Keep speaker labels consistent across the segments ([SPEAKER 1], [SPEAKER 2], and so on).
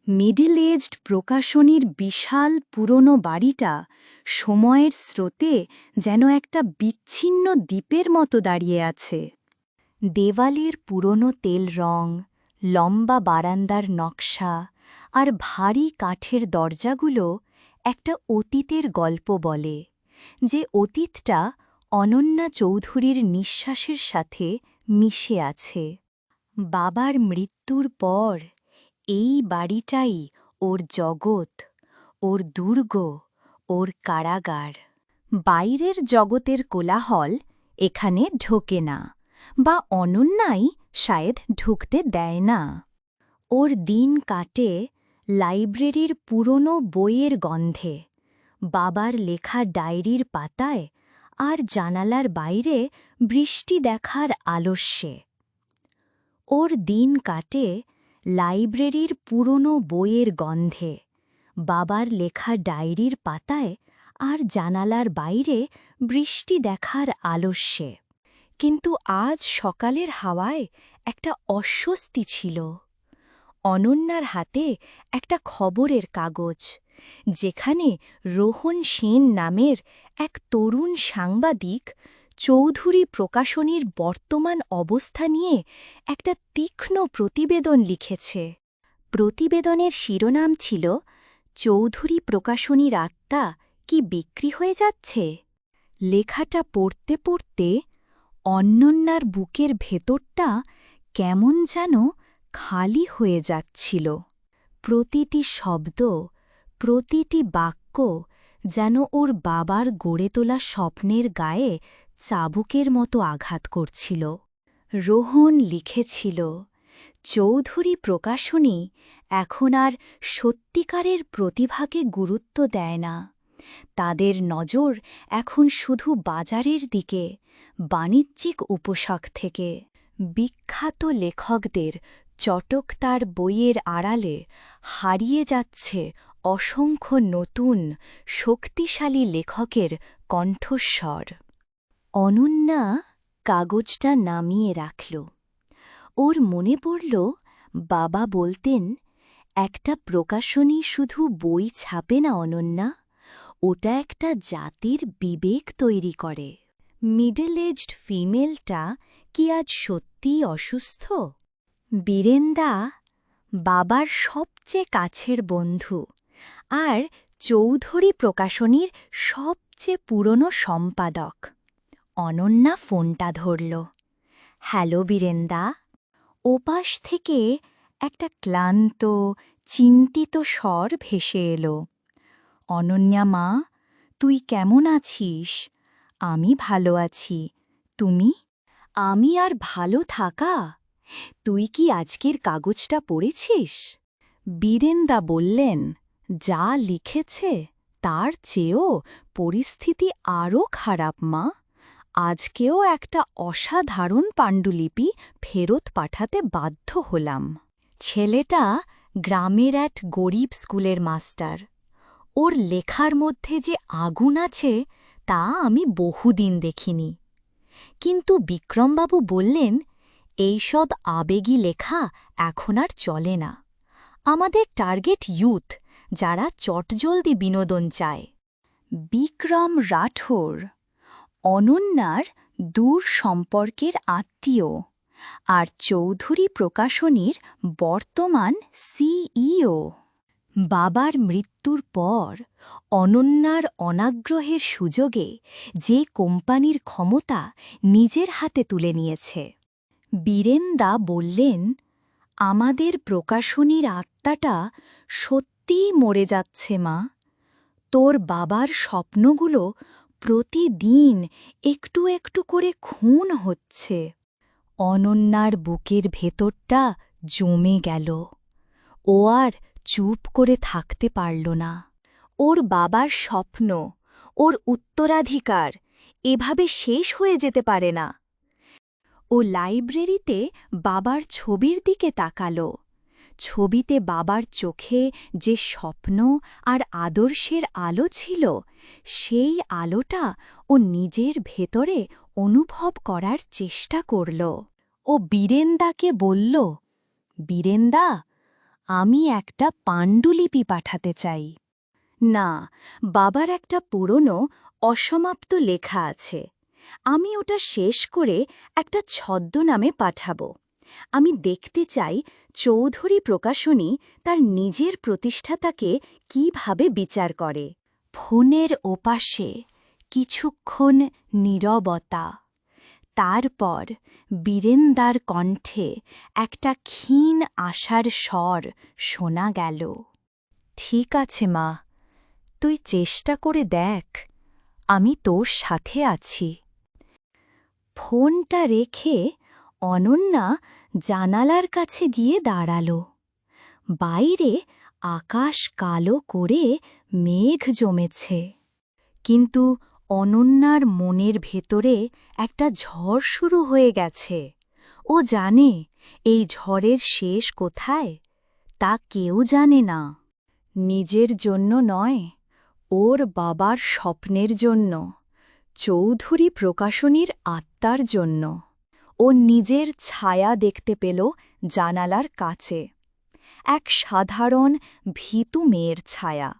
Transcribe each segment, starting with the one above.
[SPEAKER 1] Middle aged প্রকাশনীর বিশাল পুরনো বাড়িটা সময়ের স্রোতে যেন একটা বিচ্ছিন্ন দ্বীপের মতো দাঁড়িয়ে আছে। দেওয়ালের পুরনো তেল রং, লম্বা বারান্দার নকশা আর ভারী কাঠের দরজাগুলো একটা অতীতের গল্প বলে, যে অতীতটা অনন্যা চৌধুরীর নিঃশ্বাসের সাথে মিশে আছে। বাবার মৃত্যুর পর এই বাড়িটাই ওর জগৎ, ওর দুর্গ, ওর কারাগার। বাইরের জগতের কোলাহল এখানে ঢোকে না, বা অনন্যাই শায়দ ঢুকতে দেয় না। ওর দিন কাটে লাইব্রেরির পুরনো বইয়ের গন্ধে, বাবার লেখা ডায়েরির পাতায় আর জানালার বাইরে বৃষ্টি দেখার আলস্যে। ওর দিন কাটে লাইব্রেরির পুরনো বইয়ের গন্ধে, বাবার লেখা ডায়েরির পাতায় আর জানালার বাইরে বৃষ্টি দেখার আলস্যে। কিন্তু আজ সকালের হাওয়ায় একটা অস্বস্তি ছিল। অনন্যার হাতে একটা খবরের কাগজ, যেখানে রোহন সেন নামের এক তরুণ সাংবাদিক চৌধুরী প্রকাশনীর বর্তমান অবস্থা নিয়ে একটা তীক্ষ্ণ প্রতিবেদন লিখেছে। প্রতিবেদনের শিরোনাম ছিল, চৌধুরী প্রকাশনীর আত্মা কি বিক্রি হয়ে যাচ্ছে? লেখাটা পড়তে পড়তে অনন্যার বুকের ভেতরটা কেমন যেন খালি হয়ে যাচ্ছিল। প্রতিটি শব্দ, প্রতিটি বাক্য যেন ওর বাবার গড়ে তোলা স্বপ্নের গায়ে চাবুকের মতো আঘাত করছিল। রোহন লিখেছিল, চৌধুরী প্রকাশনী এখন আর সত্যিকারের প্রতিভাকে গুরুত্ব দেয় না। তাদের নজর এখন শুধু বাজারের দিকে, বাণিজ্যিক উপশক থেকে। বিখ্যাত লেখকদের চটকদার বইয়ের আড়ালে হারিয়ে যাচ্ছে অসংখ্য নতুন, শক্তিশালী লেখকের কণ্ঠস্বর। অনন্যা কাগজটা নামিয়ে রাখল। ওর মনে পড়ল, বাবা বলতেন, একটা প্রকাশনী শুধু বই ছাপে না অনন্যা, ওটা একটা জাতির বিবেক তৈরি করে। মিডল এজড ফিমেলটা কি আজ সত্যিই অসুস্থ? বীরেন্দা বাবার সবচেয়ে কাছের বন্ধু আর চৌধুরী প্রকাশনীর সবচেয়ে পুরনো সম্পাদক। অনন্যা ফোনটা ধরল। হ্যালো বীরেন্দা। ওপাশ থেকে একটা ক্লান্ত, চিন্তিত স্বর ভেসে এলো। অনন্যা মা, তুই কেমন আছিস? আমি ভালো আছি। তুমি? আমি আর ভালো থাকা? তুই কি আজকের কাগজটা পড়েছিস? বীরেন্দা বললেন, যা লিখেছে তার চেয়েও পরিস্থিতি আরও খারাপ মা। আজকেও একটা অসাধারণ পাণ্ডুলিপি ফেরত পাঠাতে বাধ্য হলাম। ছেলেটা গ্রামের এক গরিব স্কুলের মাস্টার। ওর লেখার মধ্যে যে আগুন আছে তা আমি বহুদিন দেখিনি। কিন্তু বিক্রমবাবু বললেন, এইসব আবেগী লেখা এখন আর চলে না। আমাদের টার্গেট ইয়ুথ, যারা চটজলদি বিনোদন চায়। বিক্রম রাঠোর অনন্যার দূর সম্পর্কের আত্মীয় আর চৌধুরী প্রকাশনীর বর্তমান সিইও। বাবার মৃত্যুর পর অনন্যার অনাগ্রহের সুযোগে যে কোম্পানির ক্ষমতা নিজের হাতে তুলে নিয়েছে। বীরেন্দা বললেন, আমাদের প্রকাশনীর আত্মাটা সত্যিই মরে যাচ্ছে মা। তোর বাবার স্বপ্নগুলো প্রতিদিন একটু একটু করে খুন হচ্ছে। অনন্যার বুকের ভেতরটা জমে গেল। ও আর চুপ করে থাকতে পারল না। ওর বাবার স্বপ্ন, ওর উত্তরাধিকার এভাবে শেষ হয়ে যেতে পারে না। ও লাইব্রেরিতে বাবার ছবির দিকে তাকাল। ছবিতে বাবার চোখে যে স্বপ্ন আর আদর্শের আলো ছিল, সেই আলোটা ও নিজের ভেতরে অনুভব করার চেষ্টা করল। ও বীরেন্দাকে বলল, বীরেন্দা, আমি একটা পাণ্ডুলিপি পাঠাতে চাই। না, বাবার একটা পুরনো অসমাপ্ত লেখা আছে। আমি ওটা শেষ করে একটা ছদ্মনামে পাঠাব। আমি দেখতে চাই চৌধুরী প্রকাশনী তার নিজের প্রতিষ্ঠাতাকে কিভাবে বিচার করে। ফোনের ওপাশে কিছুক্ষণ নীরবতা। তারপর বীরেন্দার কণ্ঠে একটা ক্ষীণ আশার স্বর শোনা গেল। ঠিক আছে মা, তুই চেষ্টা করে দেখ, আমি তোর সাথে আছি। ফোনটা রেখে অনন্যা জানালার কাছে গিয়ে দাঁড়াল। বাইরে আকাশ কালো করে মেঘ জমেছে, কিন্তু অনন্যার মনের ভেতরে একটা ঝড় শুরু হয়ে গেছে। ও জানে এই ঝড়ের শেষ কোথায়, তা কেউ জানে না। নিজের জন্য নয়, ওর বাবার স্বপ্নের জন্য, চৌধুরী প্রকাশনীর আত্মার জন্য। ও নিজের ছায়া দেখতে পেল জানালার কাছে, এক সাধারণ ভীতু মেয়ের ছায়া।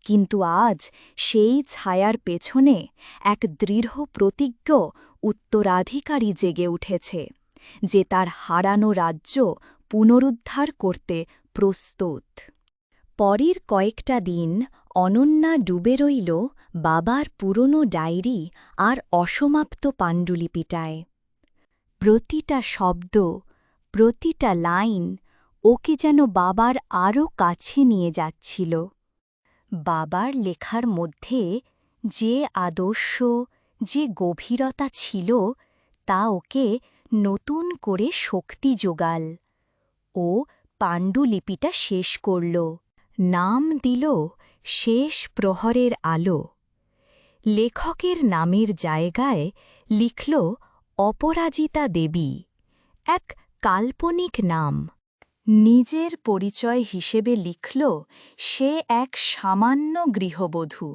[SPEAKER 1] কিন্তু আজ সেই ছায়ার পেছনে এক দৃঢ় প্রতিজ্ঞ উত্তরাধিকারী জেগে উঠেছে, যে তার হারানো রাজ্য পুনরুদ্ধার করতে প্রস্তুত। পরের কয়েকটা দিন অনন্যা ডুবে রইল বাবার পুরনো ডায়েরি আর অসমাপ্ত পাণ্ডুলিপিটায়। প্রতিটা শব্দ, প্রতিটা লাইন ওকে যেন বাবার আরও কাছে নিয়ে যাচ্ছিল। বাবার লেখার মধ্যে যে আদর্শ, যে গভীরতা ছিল, তা ওকে নতুন করে শক্তি যোগাল। ও পাণ্ডুলিপিটা শেষ করল, নাম দিল শেষ প্রহরের আলো। লেখকের নামের জায়গায় লিখল অপরাজিতা দেবী, এক কাল্পনিক নাম। নিজের পরিচয় হিসেবে লিখল সে এক সামান্য গৃহবধূ,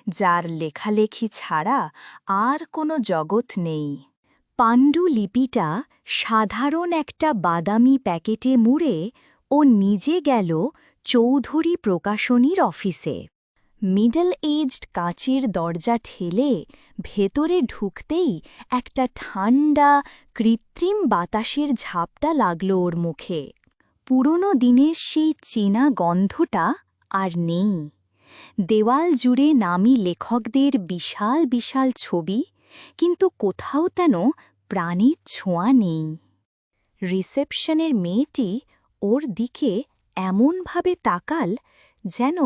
[SPEAKER 1] যার লেখালেখি ছাড়া আর কোনো জগৎ নেই। পাণ্ডুলিপিটা সাধারণ একটা বাদামি প্যাকেটে মুড়ে ও নিজে গেল চৌধুরী প্রকাশনীর অফিসে। মিডল এজড কাচের দরজা ঠেলে ভেতরে ঢুকতেই একটা ঠান্ডা, কৃত্রিম বাতাসের ঝাপটা লাগল ওর মুখে। পুরনো দিনের সেই চেনা গন্ধটা আর নেই। দেওয়াল জুড়ে নামী লেখকদের বিশাল বিশাল ছবি, কিন্তু কোথাও যেন প্রাণীর ছোঁয়া নেই। রিসেপশনের মেয়েটি ওর দিকে এমনভাবে তাকাল যেন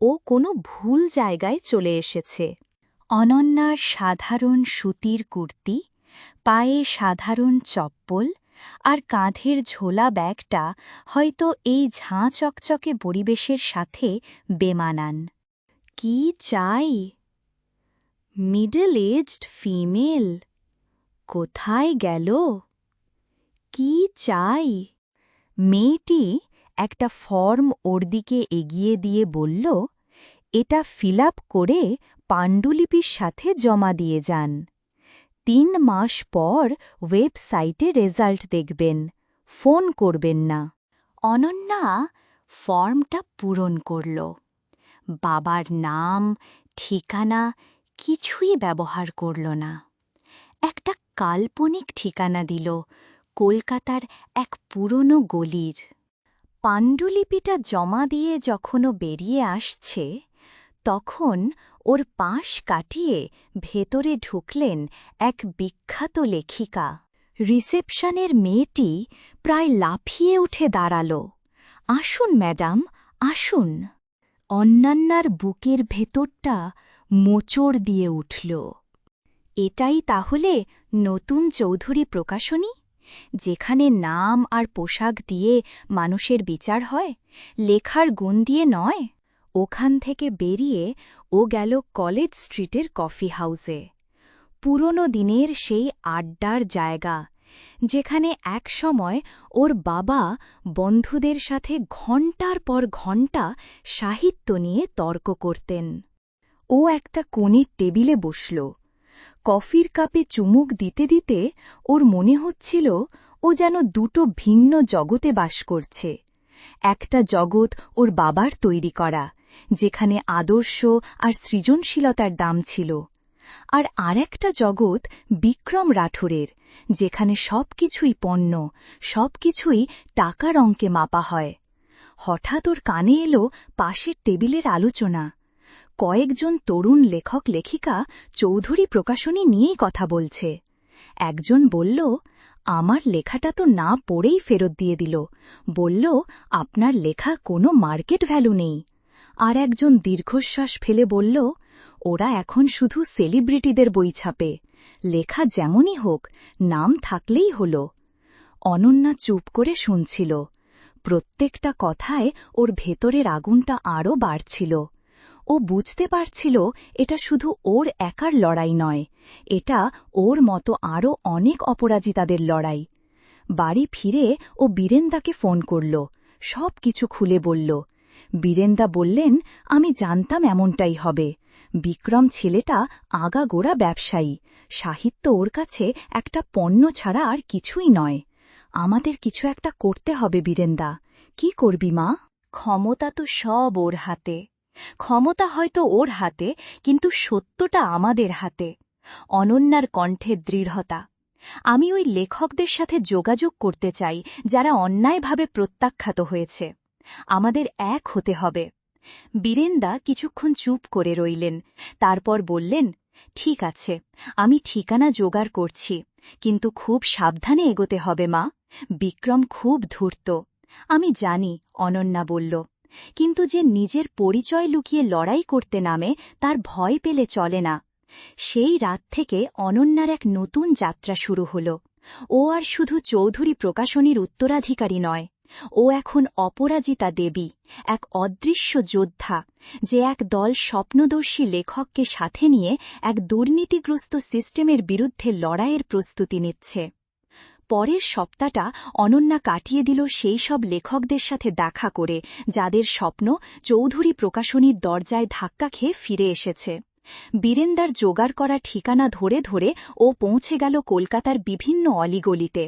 [SPEAKER 1] ও কোনো ভুল জায়গায় চলে এসেছে। অনন্যার সাধারণ সুতির কুর্তি, পায়ে সাধারণ চপ্পল আর কাঁধের ঝোলা ব্যাগটা হয়তো এই ঝাঁ চকচকে পরিবেশের সাথে বেমানান। কি চাই? মিডল এজড ফিমেল কোথায় গেল? কি চাই? মেয়েটি একটা ফর্ম ওর দিকে এগিয়ে দিয়ে বলল, এটা ফিল আপ করে পাণ্ডুলিপির সাথে জমা দিয়ে যান। 3 মাস পর ওয়েবসাইটে রেজাল্ট দেখবেন, ফোন করবেন না। অনন্যা ফর্মটা পূরণ করল। বাবার নাম, ঠিকানা কিছুই ব্যবহার করল না। একটা কাল্পনিক ঠিকানা দিল কলকাতার এক পুরনো গলির। পাণ্ডুলিপিটা জমা দিয়ে যখনও বেরিয়ে আসছে, তখন ওর পাশ কাটিয়ে ভেতরে ঢুকলেন এক বিখ্যাত লেখিকা। রিসেপশনের মেয়েটি প্রায় লাফিয়ে উঠে দাঁড়াল। আসুন ম্যাডাম, আসুন। অন্যান্যার বুকের ভেতরটা মোচড় দিয়ে উঠল। এটাই তাহলে নতুন চৌধুরী প্রকাশনী, যেখানে নাম আর পোশাক দিয়ে মানুষের বিচার হয়, লেখার গুণ দিয়ে নয়। ওখান থেকে বেরিয়ে ও গেল কলেজ স্ট্রিটের কফি হাউসে। পুরনো দিনের সেই আড্ডার জায়গা, যেখানে একসময় ওর বাবা বন্ধুদের সাথে ঘণ্টার পর ঘণ্টা সাহিত্য নিয়ে তর্ক করতেন। ও একটা কোণের টেবিলে বসল। কফির কাপে চুমুক দিতে দিতে ওর মনে হচ্ছিল ও যেন দুটো ভিন্ন জগতে বাস করছে, একটা জগৎ ওর বাবার তৈরি করা, যেখানে আদর্শ আর সৃজনশীলতার দাম ছিল। আর আরেকটা জগৎ বিক্রম রাঠোরের, যেখানে সবকিছুই পণ্য, সবকিছুই টাকার অঙ্কে মাপা হয়। হঠাৎ ওর কানে এলো পাশের টেবিলের আলোচনা। কয়েকজন তরুণ লেখক লেখিকা চৌধুরী প্রকাশনী নিয়েই কথা বলছে। একজন বলল, আমার লেখাটা তো না পড়েই ফেরত দিয়ে দিল, বলল আপনার লেখা কোনো মার্কেট ভ্যালু নেই। আর একজন দীর্ঘশ্বাস ফেলে বলল, ওরা এখন শুধু সেলিব্রিটিদের বই ছাপে, লেখা যেমনই হোক, নাম থাকলেই হল। অনন্যা চুপ করে শুনছিল। প্রত্যেকটা কথায় ওর ভেতরের আগুনটা আরও বাড়ছিল। ও বুঝতে পারছিল এটা শুধু ওর একার লড়াই নয়, এটা ওর মতো আরও অনেক অপরাজিতাদের লড়াই। বাড়ি ফিরে ও বীরেন্দাকে ফোন করল, সব কিছু খুলে বলল। বীরেন্দা বললেন, আমি জানতাম এমনটাই হবে। বিক্রম ছেলেটা আগাগোড়া ব্যবসায়ী, সাহিত্য ওর কাছে একটা পণ্য ছাড়া আর কিছুই নয়। আমাদের কিছু একটা করতে হবে বীরেন্দা। কি করবি মা? ক্ষমতা তো সব ওর হাতে। ক্ষমতা হয়তো ওর হাতে, কিন্তু সত্যটা আমাদের হাতে। অনন্যার কণ্ঠে দৃঢ়তা। আমি ওই লেখকদের সাথে যোগাযোগ করতে চাই যারা অন্যায়ভাবে প্রত্যাখ্যাত হয়েছে। আমাদের এক হতে হবে। বীরেন্দা কিছুক্ষণ চুপ করে রইলেন, তারপর বললেন, ঠিক আছে, আমি ঠিকানা জোগাড় করছি, কিন্তু খুব সাবধানে এগোতে হবে মা। বিক্রম খুব ধূর্ত। আমি জানি, অনন্যা বলল, কিন্তু যে নিজের পরিচয় লুকিয়ে লড়াই করতে নামে তার ভয় পেলে চলে না। সেই রাত থেকে অনন্যার এক নতুন যাত্রা শুরু হল। ও আর শুধু চৌধুরী প্রকাশনীর উত্তরাধিকারী নয়, ও এখন অপরাজিতা দেবী, এক অদৃশ্য যোদ্ধা, যে এক দল স্বপ্নদর্শী লেখককে সাথে নিয়ে এক দুর্নীতিগ্রস্ত সিস্টেমের বিরুদ্ধে লড়াইয়ের প্রস্তুতি নিচ্ছে। পরের সপ্তাহটা অনন্যা কাটিয়ে দিল সেই সব লেখকদের সাথে দেখা করে, যাদের স্বপ্ন চৌধুরী প্রকাশনীর দরজায় ধাক্কা খেয়ে ফিরে এসেছে। বীরেন্দার জোগাড় করা ঠিকানা ধরে ধরে ও পৌঁছে গেল কলকাতার বিভিন্ন অলিগলিতে।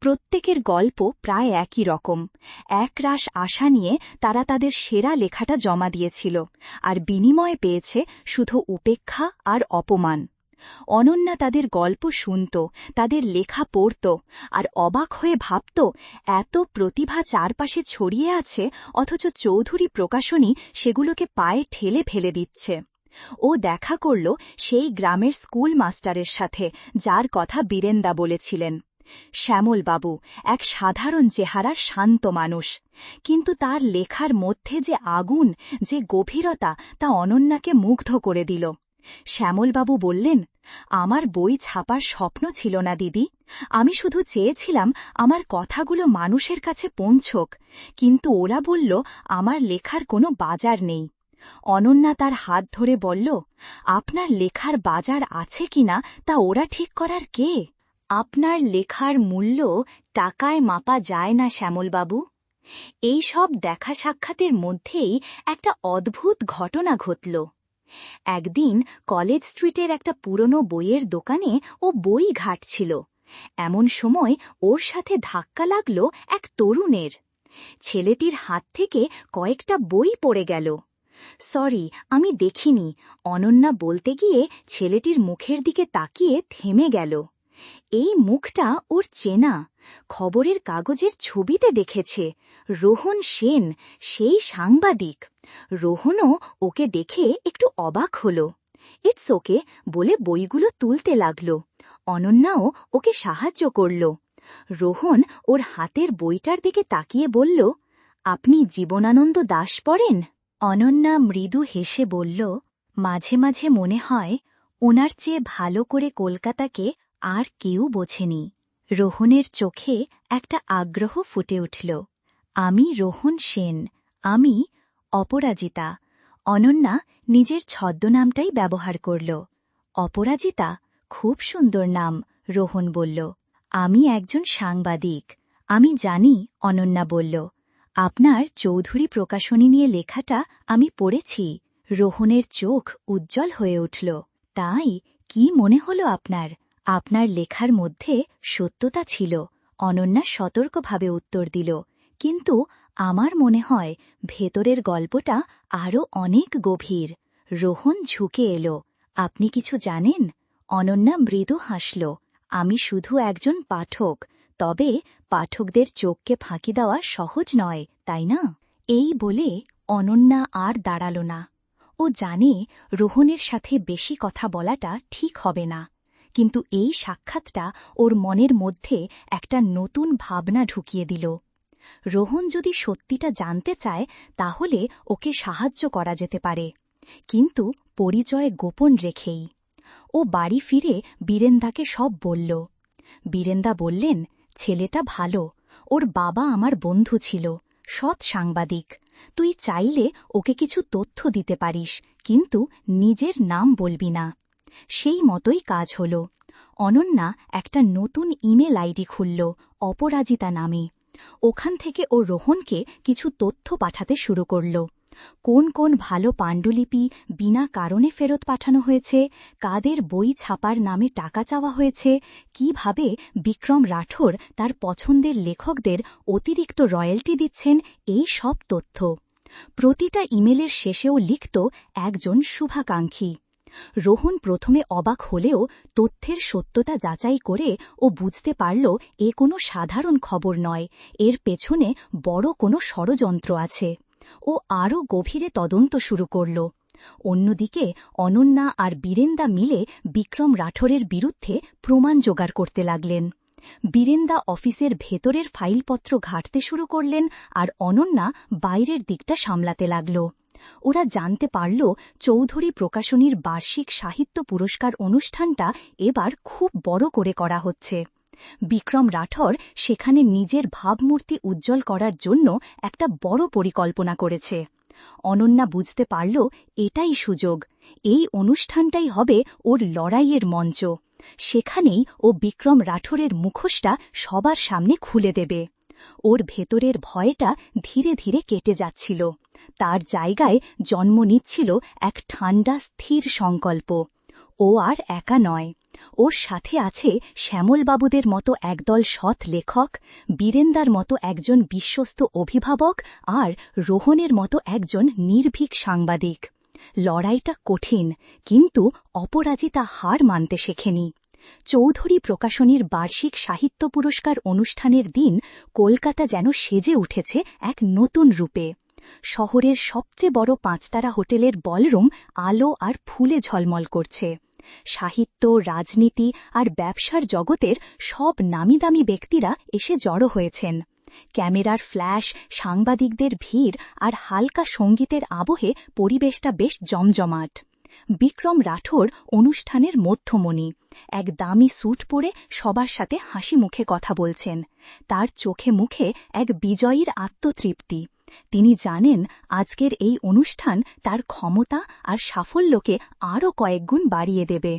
[SPEAKER 1] প্রত্যেকের গল্প প্রায় একই রকম। একরাশ আশা নিয়ে তারা তাদের সেরা লেখাটা জমা দিয়েছিল, আর বিনিময়ে পেয়েছে শুধু উপেক্ষা আর অপমান। অনন্যা তাদের গল্প শুনত, তাদের লেখা পড়ত, আর অবাক হয়ে ভাবত, এত প্রতিভা চারপাশে ছড়িয়ে আছে, অথচ চৌধুরী প্রকাশনী সেগুলোকে পায়ে ঠেলে ফেলে দিচ্ছে। ও দেখা করল সেই গ্রামের স্কুল মাস্টারের সাথে, যার কথা বীরেন্দা বলেছিলেন। শ্যামলবাবু, এক সাধারণ চেহারার শান্ত মানুষ, কিন্তু তার লেখার মধ্যে যে আগুন, যে গভীরতা, তা অনন্যাকে মুগ্ধ করে দিল। শ্যামলবাবু বললেন, আমার বই ছাপার স্বপ্ন ছিল না দিদি, আমি শুধু চেয়েছিলাম আমার কথাগুলো মানুষের কাছে পৌঁছক, কিন্তু ওরা বলল আমার লেখার কোনো বাজার নেই। অনন্যা তার হাত ধরে বলল, আপনার লেখার বাজার আছে কিনা তা ওরা ঠিক করার কে? আপনার লেখার মূল্য টাকায় মাপা যায় না শ্যামলবাবু। এই সব দেখা সাক্ষাতের মধ্যেই একটা অদ্ভুত ঘটনা ঘটল। একদিন কলেজ স্ট্রিটের একটা পুরনো বইয়ের দোকানে ও বই ঘাটছিল। এমন সময় ওর সাথে ধাক্কা লাগল এক তরুণের। ছেলেটির হাত থেকে কয়েকটা বই পড়ে গেল। সরি, আমি দেখিনি, অনন্যা বলতে গিয়ে ছেলেটির মুখের দিকে তাকিয়ে থেমে গেল। এই মুখটা ওর চেনা, খবরের কাগজের ছবিতে দেখেছে। রোহন সেন, সেই সাংবাদিক। রোহনও ওকে দেখে একটু অবাক হল। ইটস ওকে বলে বইগুলো তুলতে লাগল। অনন্যাও ওকে সাহায্য করল। রোহন ওর হাতের বইটার দিকে তাকিয়ে বলল, আপনি জীবনানন্দ দাশ পড়েন? অনন্যা মৃদু হেসে বলল, মাঝে মাঝে মনে হয় ওনার চেয়ে ভালো করে কলকাতাকে আর কেউ বোঝেনি। রোহনের চোখে একটা আগ্রহ ফুটে উঠল। আমি রোহন সেন, আমি অপরাজিতা। অনন্যা নিজের ছদ্মনামটাই ব্যবহার করল। অপরাজিতা, খুব সুন্দর নাম, রোহন বলল। আমি একজন সাংবাদিক। আমি জানি, অনন্যা বলল। আপনার চৌধুরী প্রকাশনী নিয়ে লেখাটা আমি পড়েছি। রোহনের চোখ উজ্জ্বল হয়ে উঠল। তাই, কি মনে হল আপনার? আপনার লেখার মধ্যে সত্যতা ছিল, অনন্যা সতর্কভাবে উত্তর দিল। কিন্তু আমার মনে হয় ভেতরের গল্পটা আরও অনেক গভীর। রোহন ঝুঁকে এলো। আপনি কিছু জানেন? অনন্যা মৃদু হাসল। আমি শুধু একজন পাঠক, তবে পাঠকদের চোখকে ফাঁকি দেওয়া সহজ নয়, তাই না? এই বলে অনন্যা আর দাঁড়াল না। ও জানে রোহনের সাথে বেশি কথা বলাটা ঠিক হবে না, কিন্তু এই সাক্ষাৎটা ওর মনের মধ্যে একটা নতুন ভাবনা ঢুকিয়ে দিল। রোহন যদি সত্যিটা জানতে চায় তাহলে ওকে সাহায্য করা যেতে পারে, কিন্তু পরিচয় গোপন রেখেই। ও বাড়ি ফিরে বীরেন্দাকে সব বলল। বীরেন্দা বললেন, ছেলেটা ভালো, ওর বাবা আমার বন্ধু ছিল, সৎ সাংবাদিক। তুই চাইলে ওকে কিছু তথ্য দিতে পারিস, কিন্তু নিজের নাম বলবি না। সেই মতোই কাজ হল। অনন্যা একটা নতুন ইমেল আইডি খুলল, অপরাজিতা নামে। ওখান থেকে ও রোহনকে কিছু তথ্য পাঠাতে শুরু করল। কোন কোন ভালো পাণ্ডুলিপি বিনা কারণে ফেরত পাঠানো হয়েছে, কাদের বই ছাপার নামে টাকা চাওয়া হয়েছে, কিভাবে বিক্রম রাঠোর তার পছন্দের লেখকদের অতিরিক্ত রয়্যালটি দিচ্ছেন, এই সব তথ্য। প্রতিটা ইমেলের শেষেও লিখত একজন শুভাকাঙ্ক্ষী। রোহন প্রথমে অবাক হলেও তথ্যের সত্যতা যাচাই করে ও বুঝতে পারল এ কোনো সাধারণ খবর নয়, এর পেছনে বড় কোনো ষড়যন্ত্র আছে। ও আরও গভীরে তদন্ত শুরু করল। অন্যদিকে অনন্যা আর বীরেন্দা মিলে বিক্রম রাঠোরের বিরুদ্ধে প্রমাণ জোগাড় করতে লাগলেন। বীরেন্দা অফিসের ভেতরের ফাইলপত্র ঘাঁটতে শুরু করলেন, আর অনন্যা বাইরের দিকটা সামলাতে লাগল। ওরা জানতে পারল চৌধুরী প্রকাশনীর বার্ষিক সাহিত্য পুরস্কার অনুষ্ঠানটা এবার খুব বড় করে করা হচ্ছে। বিক্রম রাঠোর সেখানে নিজের ভাবমূর্তি উজ্জ্বল করার জন্য একটা বড় পরিকল্পনা করেছে। অনন্যা বুঝতে পারল এটাই সুযোগ, এই অনুষ্ঠানটাই হবে ওর লড়াইয়ের মঞ্চ। সেখানেই ও বিক্রম রাঠোরের মুখোশটা সবার সামনে খুলে দেবে। ওর ভেতরের ভয়টা ধীরে ধীরে কেটে যাচ্ছিল। তার জায়গায় জন্ম নিচ্ছিল এক ঠান্ডা স্থির সংকল্প। ও আর একা নয়, ওর সাথে আছে শ্যামলবাবুদের মতো একদল সৎ লেখক, বীরেন্দার মতো একজন বিশ্বস্ত অভিভাবক, আর রোহনের মতো একজন নির্ভীক সাংবাদিক। লড়াইটা কঠিন, কিন্তু অপরাজিতা হার মানতে শেখেনি। চৌধুরী প্রকাশনীর বার্ষিক সাহিত্য পুরস্কার অনুষ্ঠানের দিন কলকাতা যেন সেজে উঠেছে এক নতুন রূপে। শহরের সবচেয়ে বড় 5 তারা হোটেলের বলরুম আলো আর ফুলে ঝলমল করছে। সাহিত্য, রাজনীতি আর ব্যবসার জগতের সব নামিদামি ব্যক্তিরা এসে জড়ো হয়েছেন। ক্যামেরার ফ্ল্যাশ, সাংবাদিকদের ভিড় আর হালকা সঙ্গীতের আবহে পরিবেশটা বেশ জমজমাট। বিক্রম রাঠোর অনুষ্ঠানের মধ্যমণি, এক দামি স্যুট পরে সবার সাথে হাসি মুখে কথা বলছেন। তার চোখে মুখে এক বিজয়ীর আত্মতৃপ্তি। তিনি জানেন আজকের এই অনুষ্ঠান তার ক্ষমতা আর সাফল্যকে আরও কয়েকগুণ বাড়িয়ে দেবে।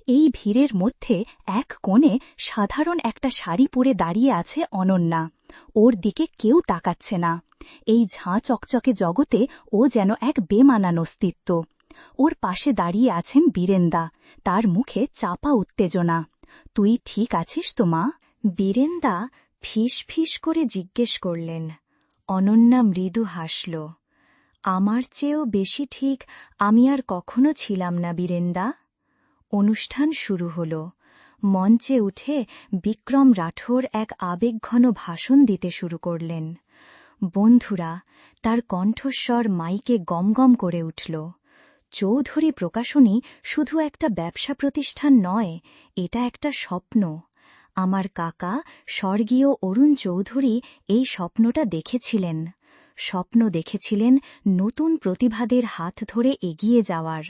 [SPEAKER 1] এই ভিড়ের মধ্যে এক কোণে সাধারণ একটা শাড়ি পরে দাঁড়িয়ে আছে অনন্যা। ওর দিকে কেউ তাকাচ্ছে না। এই ঝাঁ চকচকে জগতে ও যেন এক বেমানান অস্তিত্ব। ওর পাশে দাঁড়িয়ে আছেন বীরেন্দা, তার মুখে চাপা উত্তেজনা। তুই ঠিক আছিস তো মা? বীরেন্দা ফিস ফিস করে জিজ্ঞেস করলেন। অনন্যা মৃদু হাসল। আমার চেয়েও বেশি ঠিক আমি আর কখনো ছিলাম না বীরেন্দা। অনুষ্ঠান শুরু হল। মঞ্চে উঠে বিক্রম রাঠোর এক আবেগঘন ভাষণ দিতে শুরু করলেন। বন্ধুরা, তার কণ্ঠস্বর মাইকে গমগম করে উঠল। চৌধুরী প্রকাশনী শুধু একটা ব্যবসা প্রতিষ্ঠান নয়, এটা একটা স্বপ্ন। আমার কাকা স্বর্গীয় অরুণ চৌধুরী এই স্বপ্নটা দেখেছিলেন। স্বপ্ন দেখেছিলেন নতুন প্রতিভাদের হাত ধরে এগিয়ে যাওয়ার।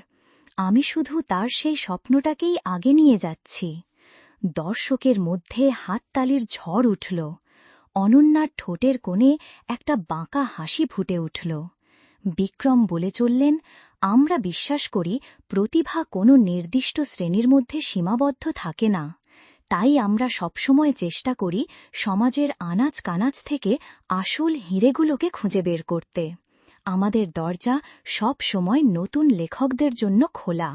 [SPEAKER 1] আমি শুধু তার সেই স্বপ্নটাকেই আগে নিয়ে যাচ্ছি। দর্শকের মধ্যে হাততালির ঝড় উঠল। অনন্যার ঠোঁটের কোণে একটা বাঁকা হাসি ফুটে উঠল। বিক্রম বলে চললেন, আমরা বিশ্বাস করি প্রতিভা কোনো নির্দিষ্ট শ্রেণীর মধ্যে সীমাবদ্ধ থাকে না। তাই আমরা সবসময় চেষ্টা করি সমাজের আনাচ কানাচ থেকে আসল হিরেগুলোকে খুঁজে বের করতে। আমাদের দরজা সব সময় নতুন লেখকদের জন্য খোলা।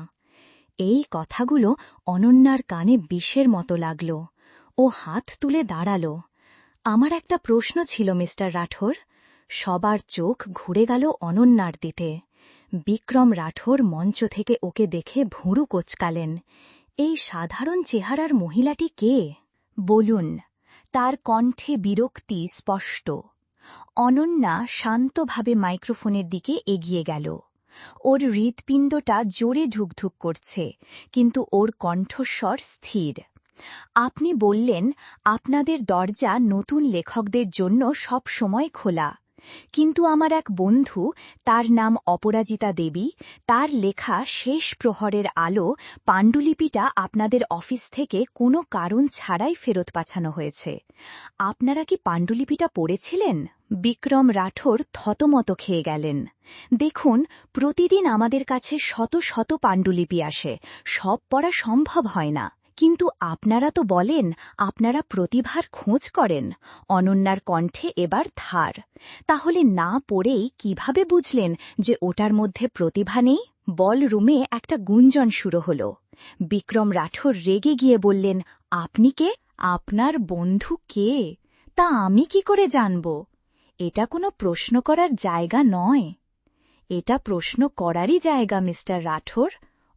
[SPEAKER 1] এই কথাগুলো অনন্যার কানে বিষের মতো লাগল। ও হাত তুলে দাঁড়াল। আমার একটা প্রশ্ন ছিল মিস্টার রাঠোর। সবার চোখ ঘুরে গেল অনন্যার দিকে। বিক্রম রাঠোর মঞ্চ থেকে ওকে দেখে ভুরু কোঁচকালেন। এই সাধারণ চেহারার মহিলাটি কে? বলুন। তার কণ্ঠে বিরক্তি স্পষ্ট। অনন্যা শান্তভাবে মাইক্রোফোনের দিকে এগিয়ে গেল। ওর হৃৎপিণ্ডটা জোরে ঢুকঢুক করছে, কিন্তু ওর কণ্ঠস্বর স্থির। আপনি বললেন আপনাদের দরজা নতুন লেখকদের জন্য সব সময় খোলা, কিন্তু আমার এক বন্ধু, তার নাম অপরাজিতা দেবী, তার লেখা শেষ প্রহরের আলো পাণ্ডুলিপিটা আপনাদের অফিস থেকে কোনো কারণ ছাড়াই ফেরত পাঠানো হয়েছে। আপনারা কি পাণ্ডুলিপিটা পড়েছিলেন? বিক্রম রাঠোর থতমত খেয়ে গেলেন। দেখুন, প্রতিদিন আমাদের কাছে শত শত পাণ্ডুলিপি আসে, সব পড়া সম্ভব হয় না। কিন্তু আপনারা তো বলেন আপনারা প্রতিভার খোঁজ করেন। অনন্যার কণ্ঠে এবার ধার। তাহলে না পড়েই কিভাবে বুঝলেন যে ওটার মধ্যে প্রতিভা নেই? বলরুমে একটা গুঞ্জন শুরু হল। বিক্রম রাঠোর রেগে গিয়ে বললেন, আপনি কে? আপনার বন্ধু কে তা আমি কি করে জানব? এটা কোনো প্রশ্ন করার জায়গা নয়। এটা প্রশ্ন করারই জায়গা, মিস্টার রাঠোর,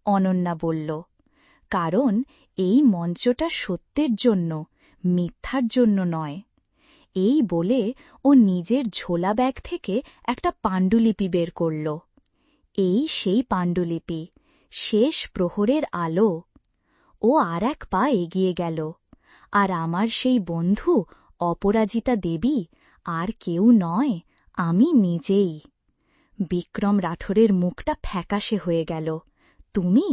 [SPEAKER 1] অনন্যা বলল। কারণ এই মঞ্চটা সত্যের জন্য, মিথ্যার জন্য নয়। এই বলে ও নিজের ঝোলা ব্যাগ থেকে একটা পাণ্ডুলিপি বের করল। এই সেই পাণ্ডুলিপি, শেষ প্রহরের আলো। ও আর এক পা এগিয়ে গেল। আর আমার সেই বন্ধু অপরাজিতা দেবী আর কেউ নয়, আমি নিজেই। বিক্রম রাঠোরের মুখটা ফ্যাকাশে হয়ে গেল। তুমি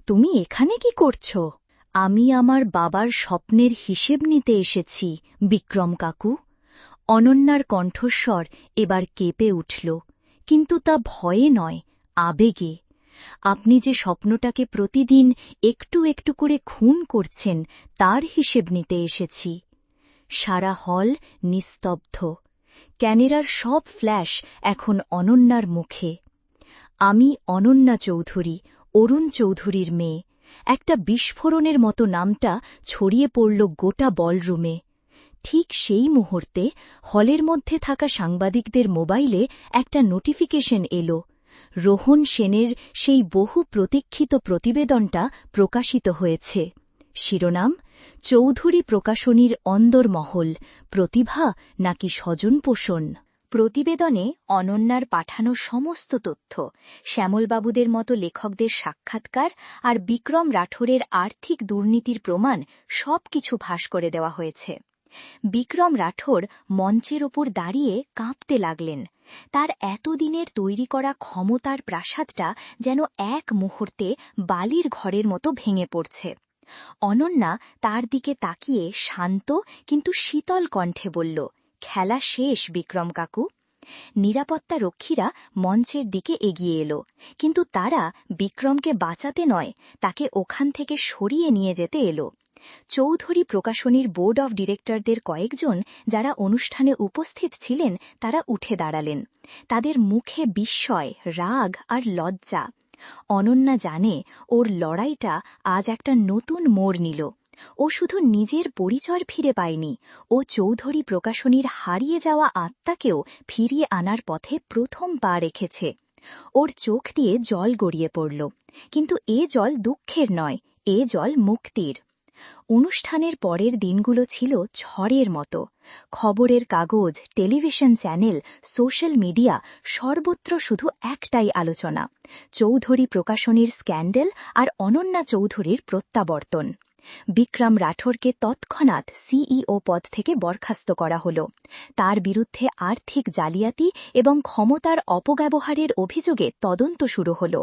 [SPEAKER 1] তুমি এখানে কি করছ? আমি আমার বাবার স্বপ্নের হিসেব নিতে এসেছি, বিক্রম কাকু। অনন্যার কণ্ঠস্বর এবার কেঁপে উঠল, কিন্তু তা ভয়ে নয়, আবেগে। আপনি যে স্বপ্নটাকে প্রতিদিন একটু একটু করে খুন করছেন, তার হিসেব নিতে এসেছি। সারা হল নিস্তব্ধ। ক্যামেরার সব ফ্ল্যাশ এখন অনন্যার মুখে। আমি অনন্যা চৌধুরী, অরুণ চৌধুরীর মেয়ে। একটা বিস্ফোরণের মতো নামটা ছড়িয়ে পড়ল গোটা বলরুমে। ঠিক সেই মুহূর্তে হলের মধ্যে থাকা সাংবাদিকদের মোবাইলে একটা নোটিফিকেশন এলো। রোহন সেনের সেই বহু প্রতীক্ষিত প্রতিবেদনটা প্রকাশিত হয়েছে। শিরোনাম, চৌধুরী প্রকাশনীর অন্দরমহল, প্রতিভা নাকি স্বজনপোষণ। প্রতিবেদনে অনন্যার পাঠানো সমস্ত তথ্য, শ্যামলবাবুদের মতো লেখকদের সাক্ষাৎকার আর বিক্রম রাঠোরের আর্থিক দুর্নীতির প্রমাণ সবকিছু ফাঁস করে দেওয়া হয়েছে। বিক্রম রাঠোর মঞ্চের ওপর দাঁড়িয়ে কাঁপতে লাগলেন। তার এতদিনের তৈরি করা ক্ষমতার প্রাসাদটা যেন এক মুহূর্তে বালির ঘরের মতো ভেঙে পড়ছে। অনন্যা তার দিকে তাকিয়ে শান্ত কিন্তু শীতল কণ্ঠে বলল, খেলা শেষ বিক্রম কাকু। নিরাপত্তা রক্ষীরা মঞ্চের দিকে এগিয়ে এলো, কিন্তু তারা বিক্রমকে বাঁচাতে নয়, তাকে ওখান থেকে সরিয়ে নিয়ে যেতে এলো। চৌধুরী প্রকাশনীর বোর্ড অব ডিরেক্টরদের কয়েকজন, যারা অনুষ্ঠানে উপস্থিত ছিলেন, তারা উঠে দাঁড়ালেন। তাদের মুখে বিস্ময়, রাগ আর লজ্জা। অনন্যা জানে ওর লড়াইটা আজ একটা নতুন মোড় নিল। ও শুধু নিজের পরিচয় ফিরে পায়নি, ও চৌধুরী প্রকাশনীর হারিয়ে যাওয়া আত্মাকেও ফিরিয়ে আনার পথে প্রথম পা রেখেছে। ওর চোখ দিয়ে জল গড়িয়ে পড়ল, কিন্তু এ জল দুঃখের নয়, এ জল মুক্তির। অনুষ্ঠানের পরের দিনগুলো ছিল ঝড়ের মতো। খবরের কাগজ, টেলিভিশন চ্যানেল, সোশ্যাল মিডিয়া, সর্বত্র শুধু একটাই আলোচনা, চৌধুরী প্রকাশনীর স্ক্যান্ডেল আর অনন্যা চৌধুরীর প্রত্যাবর্তন। বিক্রম রাঠোরকে তৎক্ষণাৎ সিইও পদ থেকে বরখাস্ত করা হল। তার বিরুদ্ধে আর্থিক জালিয়াতি এবং ক্ষমতার অপব্যবহারের অভিযোগে তদন্ত শুরু হল।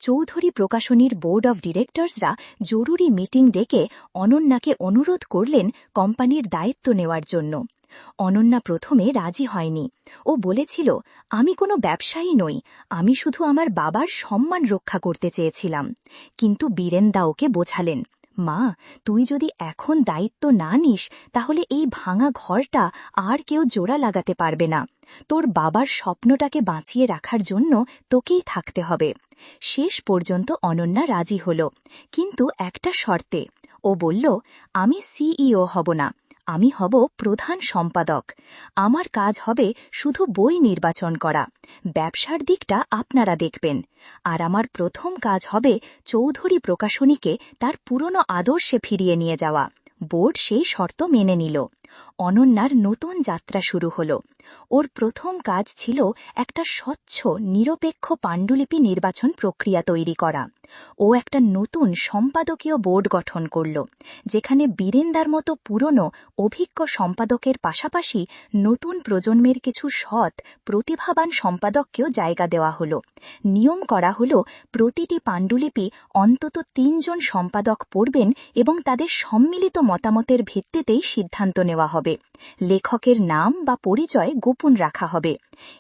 [SPEAKER 1] চৌধুরী প্রকাশনীর বোর্ড অব ডিরেক্টরসরা জরুরি মিটিং ডেকে অনন্যাকে অনুরোধ করলেন কোম্পানির দায়িত্ব নেওয়ার জন্য। অনন্যা প্রথমে রাজি হয়নি। ও বলেছিল, আমি কোনো ব্যবসায়ী নই, আমি শুধু আমার বাবার সম্মান রক্ষা করতে চেয়েছিলাম। কিন্তু বীরেন্দা ওকে বোঝালেন, মা, তুই যদি এখন দায়িত্ব না নিস, তাহলে এই ভাঙা ঘরটা আর কেউ জোড়া লাগাতে পারবে না। তোর বাবার স্বপ্নটাকে বাঁচিয়ে রাখার জন্য তোকেই থাকতে হবে। শেষ পর্যন্ত অনন্যা রাজি হল, কিন্তু একটা শর্তে। ও বলল, আমি সিইও হব না, আমি হব প্রধান সম্পাদক। আমার কাজ হবে শুধু বই নির্বাচন করা, ব্যবসার দিকটা আপনারা দেখবেন। আর আমার প্রথম কাজ হবে চৌধুরী প্রকাশনীকে তার পুরনো আদর্শে ফিরিয়ে নিয়ে যাওয়া। বোর্ড সেই শর্ত মেনে নিল। অনন্যার নতুন যাত্রা শুরু হল। ওর প্রথম কাজ ছিল একটা স্বচ্ছ নিরপেক্ষ পাণ্ডুলিপি নির্বাচন প্রক্রিয়া তৈরি করা। ও একটা নতুন সম্পাদকীয় বোর্ড গঠন করল, যেখানে বীরেন্দার মতো পুরনো অভিজ্ঞ সম্পাদকের পাশাপাশি নতুন প্রজন্মের কিছু সৎ প্রতিভাবান সম্পাদককেও জায়গা দেওয়া হল। নিয়ম করা হল প্রতিটি পাণ্ডুলিপি অন্তত ৩ জন সম্পাদক পড়বেন এবং তাদের সম্মিলিত মতামতের ভিত্তিতেই সিদ্ধান্ত নেওয়া হবে। লেখকের নাম বা পরিচয় গোপন রাখা হবে।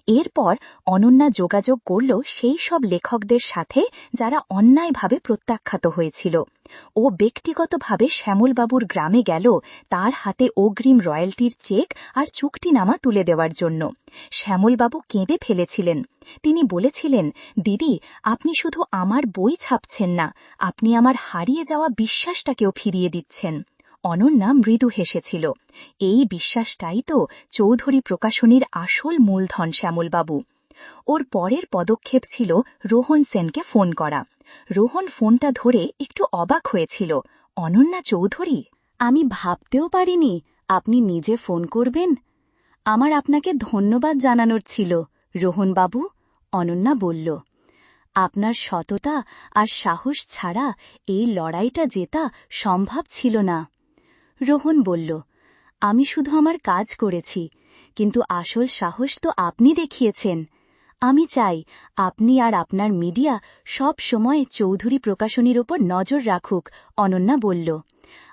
[SPEAKER 1] এরপর অনন্যা যোগাযোগ করল সেই সব লেখকদের সাথে যারা অন্যায়ভাবে প্রত্যাখ্যাত হয়েছিল। ও ব্যক্তিগতভাবে শ্যামলবাবুর গ্রামে গেল তার হাতে অগ্রিম রয়্যালটির চেক আর চুক্তিনামা তুলে দেওয়ার জন্য। শ্যামলবাবু কেঁদে ফেলেছিলেন। তিনি বলেছিলেন, দিদি, আপনি শুধু আমার বই ছাপছেন না, আপনি আমার হারিয়ে যাওয়া বিশ্বাসটাকেও ফিরিয়ে দিচ্ছেন। অনন্যা মৃদু হেসেছিল। এই বিশ্বাসটাই তো চৌধুরী প্রকাশনীর আসল মূলধন শ্যামলবাবু। ওর পরের পদক্ষেপ ছিল রোহন সেনকে ফোন করা। রোহন ফোনটা ধরে একটু অবাক হয়েছিল। অনন্যা চৌধুরী, আমি ভাবতেও পারিনি আপনি নিজে ফোন করবেন। আমার আপনাকে ধন্যবাদ জানানোর ছিল রোহনবাবু, অনন্যা বলল। আপনার সততা আর সাহস ছাড়া এই লড়াইটা জেতা সম্ভব ছিল না। রোহন বলল, আমি শুধু আমার কাজ করেছি, কিন্তু আসল সাহস তো আপনি দেখিয়েছেন। আমি চাই আপনি আর আপনার মিডিয়া সব সময় চৌধুরী প্রকাশনীর ওপর নজর রাখুক, অনন্যা বলল।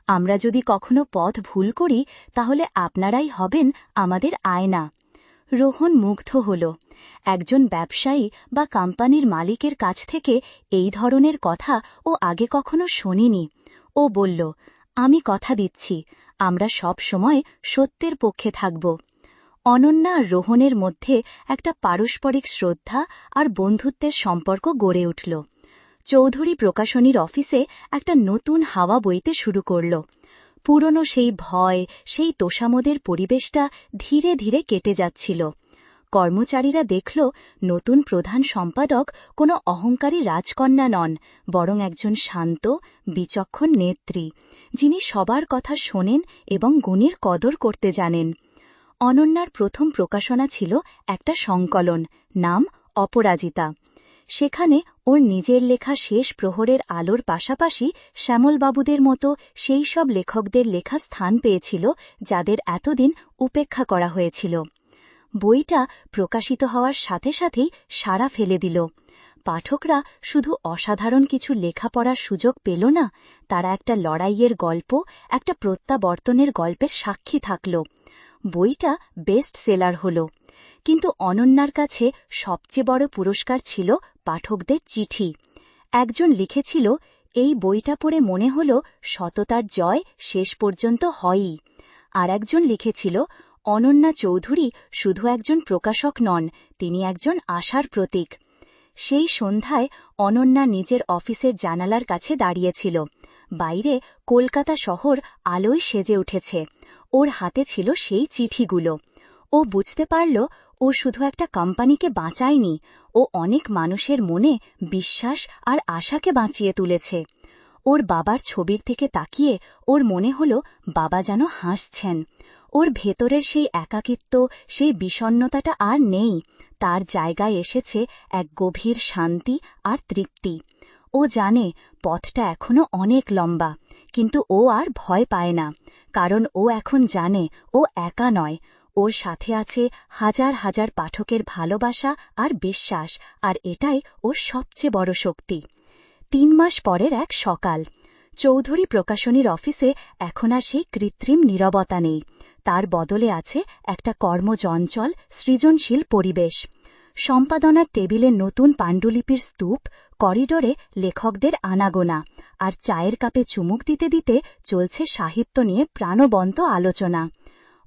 [SPEAKER 1] আমরা যদি কখনো পথ ভুল করি তাহলে আপনারাই হবেন আমাদের আয়না। রোহন মুগ্ধ হল। একজন ব্যবসায়ী বা কোম্পানির মালিকের কাছ থেকে এই ধরনের কথা ও আগে কখনো শোনেনি। ও বলল, আমি কথা দিচ্ছি, আমরা সব সময় সত্যের পক্ষে থাকব। অনন্যা আর রোহনের মধ্যে একটা পারস্পরিক শ্রদ্ধা আর বন্ধুত্বের সম্পর্ক গড়ে উঠল। চৌধুরী প্রকাশনীর অফিসে একটা নতুন হাওয়া বইতে শুরু করল। পুরনো সেই ভয়, সেই তোষামোদের পরিবেশটা ধীরে ধীরে কেটে যাচ্ছিল। কর্মচারীরা দেখল নতুন প্রধান সম্পাদক কোনো অহংকারী রাজকন্যা নন, বরং একজন শান্ত, বিচক্ষণ নেত্রী, যিনি সবার কথা শোনেন এবং গুণের কদর করতে জানেন। অনন্যার প্রথম প্রকাশনা ছিল একটা সংকলন, নাম অপরাজিতা। সেখানে ওর নিজের লেখা শেষ প্রহরের আলোর পাশাপাশি শ্যামলবাবুদের মতো সেই সব লেখকদের লেখা স্থান পেয়েছিল যাদের এতদিন উপেক্ষা করা হয়েছিল। বইটা প্রকাশিত হওয়ার সাথে সাথেই সাড়া ফেলে দিল। পাঠকরা শুধু অসাধারণ কিছু লেখা পড়ার সুযোগ পেল না, তারা একটা লড়াইয়ের গল্প, একটা প্রত্যাবর্তনের গল্পের সাক্ষী থাকল। বইটা বেস্ট সেলার হল। কিন্তু অনন্যার কাছে সবচেয়ে বড় পুরস্কার ছিল পাঠকদের চিঠি। একজন লিখেছিল, এই বইটা পড়ে মনে হল সততার জয় শেষ পর্যন্ত হয়ই। আর একজন লিখেছিল, অনন্যা চৌধুরী শুধু একজন প্রকাশক নন, তিনি একজন আশার প্রতীক। সেই সন্ধ্যায় অনন্যা নিজের অফিসের জানালার কাছে দাঁড়িয়েছিল। বাইরে কলকাতা শহর আলোয় সেজে উঠেছে। ওর হাতে ছিল সেই চিঠিগুলো। ও বুঝতে পারল ও শুধু একটা কোম্পানিকে বাঁচায়নি, ও অনেক মানুষের মনে বিশ্বাস আর আশাকে বাঁচিয়ে তুলেছে। ওর বাবার ছবির থেকে তাকিয়ে ওর মনে হল বাবা যেন হাসছেন। ওর ভেতরের সেই একাকিত্ব, সেই বিষণ্ণতাটা আর নেই। তার জায়গায় এসেছে এক গভীর শান্তি আর তৃপ্তি। ও জানে পথটা এখনো অনেক লম্বা, কিন্তু ও আর ভয় পায় না, কারণ ও এখন জানে ও একা নয়। ওর সাথে আছে হাজার হাজার পাঠকের ভালোবাসা আর বিশ্বাস, আর এটাই ওর সবচেয়ে বড় শক্তি। ৩ মাস পরের এক সকাল। চৌধুরী প্রকাশনীর অফিসে এখন আর সেই কৃত্রিম নীরবতা নেই। তার বদলে আছে একটা কর্মচঞ্চল, সৃজনশীল পরিবেশ। সম্পাদনার টেবিলে নতুন পাণ্ডুলিপির স্তূপ, করিডোরে লেখকদের আনাগোনা, আর চায়ের কাপে চুমুক দিতে দিতে চলছে সাহিত্য নিয়ে প্রাণবন্ত আলোচনা।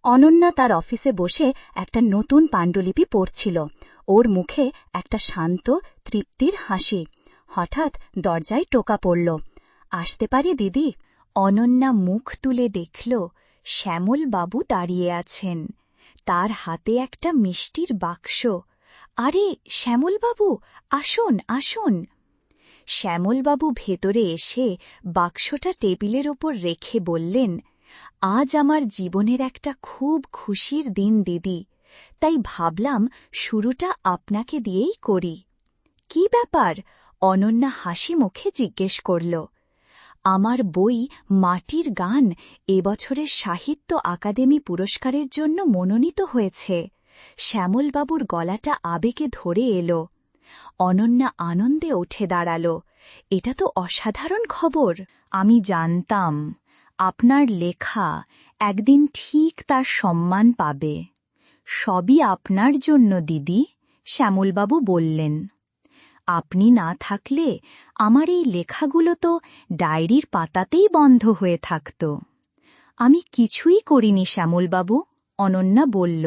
[SPEAKER 1] অনন্যা তার অফিসে বসে একটা নতুন পাণ্ডুলিপি পড়ছিল। ওর মুখে একটা শান্ত, তৃপ্তির হাসি। হঠাৎ দরজায় টোকা পড়ল। আসতে পারি দিদি? অনন্যা মুখ তুলে দেখল শ্যামলবাবু দাঁড়িয়ে আছেন, তার হাতে একটা মিষ্টির বাক্স। আরে শ্যামলবাবু, আসুন আসুন। শ্যামলবাবু ভেতরে এসে বাক্সটা টেবিলের ওপর রেখে বললেন, আজ আমার জীবনের একটা খুব খুশির দিন দিদি, তাই ভাবলাম শুরুটা আপনাকে দিয়েই করি। কি ব্যাপার? অনন্যা হাসি মুখে জিজ্ঞেস করল। আমার বই মাটির গান এবছরের সাহিত্য আকাদেমি পুরস্কারের জন্য মনোনীত হয়েছে। শ্যামলবাবুর গলাটা আবেগে ধরে এলো। অনন্যা আনন্দে উঠে দাঁড়াল। এটা তো অসাধারণ খবর। আমি জানতাম আপনার লেখা একদিন ঠিক তার সম্মান পাবে। সবই আপনার জন্য দিদি, শ্যামলবাবু বললেন। আপনি না থাকলে আমার এই লেখাগুলো তো ডায়েরির পাতাতেই বন্ধ হয়ে থাকত। আমি কিছুই করিনি শ্যামলবাবু, অনন্যা বলল।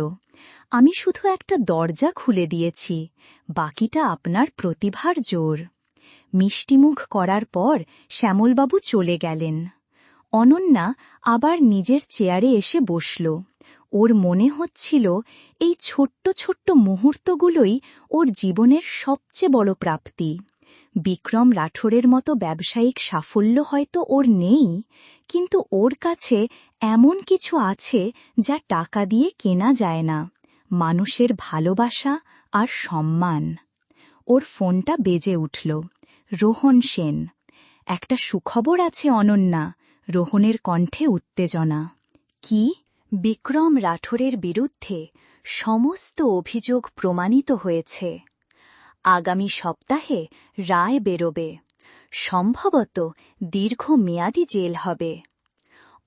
[SPEAKER 1] আমি শুধু একটা দরজা খুলে দিয়েছি, বাকিটা আপনার প্রতিভার জোর। মিষ্টিমুখ করার পর শ্যামলবাবু চলে গেলেন। অনন্যা আবার নিজের চেয়ারে এসে বসল। ওর মনে হচ্ছিল এই ছোট্ট ছোট্ট মুহূর্তগুলোই ওর জীবনের সবচেয়ে বড় প্রাপ্তি। বিক্রম রাঠোরের মতো ব্যবসায়িক সাফল্য হয়তো ওর নেই, কিন্তু ওর কাছে এমন কিছু আছে যা টাকা দিয়ে কেনা যায় না, মানুষের ভালোবাসা আর সম্মান। ওর ফোনটা বেজে উঠল। রোহন সেন। একটা সুখবর আছে অনন্যা, রোহনের কণ্ঠে উত্তেজনা। কি? বিক্রম রাঠোরের বিরুদ্ধে সমস্ত অভিযোগ প্রমাণিত হয়েছে। আগামী সপ্তাহে রায় বেরোবে। সম্ভবত দীর্ঘমেয়াদী জেল হবে।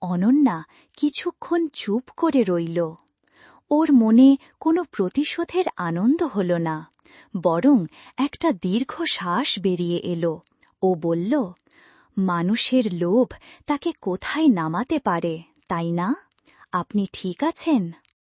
[SPEAKER 1] অনন্যা কিছুক্ষণ চুপ করে রইল। ওর মনে কোনো প্রতিশোধের আনন্দ হল না, বরং একটা দীর্ঘশ্বাস বেরিয়ে এলো। ও বলল, মানুষের লোভ তাকে কোথায় নামাতে পারে, তাই না? আপনি ঠিক আছেন?